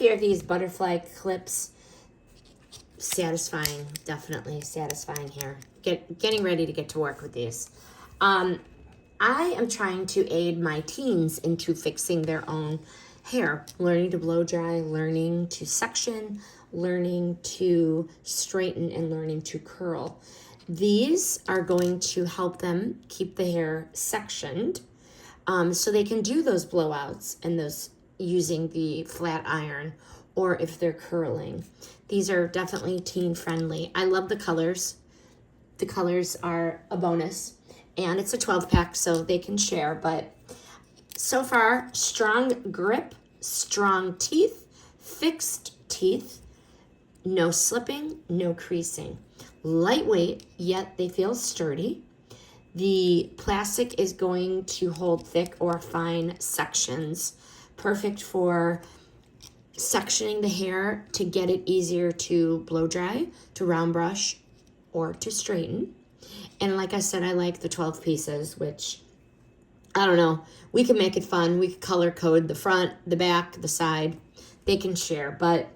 here, these butterfly clips, satisfying, definitely satisfying hair. Getting ready to get to work with these. I am trying to aid my teens into fixing their own hair, learning to blow dry, learning to section, learning to straighten, and learning to curl. These are going to help them keep the hair sectioned, so they can do those blowouts and those using the flat iron, or if they're curling. These are definitely teen friendly. I love the colors. The colors are a bonus, and it's a 12 pack, so they can share. But so far, strong grip, strong teeth, fixed teeth, no slipping, no creasing. Lightweight, yet they feel sturdy. The plastic is going to hold thick or fine sections, perfect for sectioning the hair to get it easier to blow dry, to round brush, or to straighten. And like I said, I like the 12 pieces, which, I don't know, we can make it fun. We could color code the front, the back, the side. They can share, but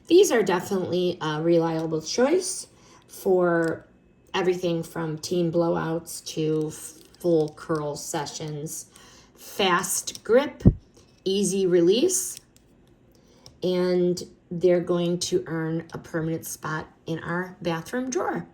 these are definitely a reliable choice for everything from teen blowouts to full curl sessions. Fast grip, easy release, and they're going to earn a permanent spot in our bathroom drawer.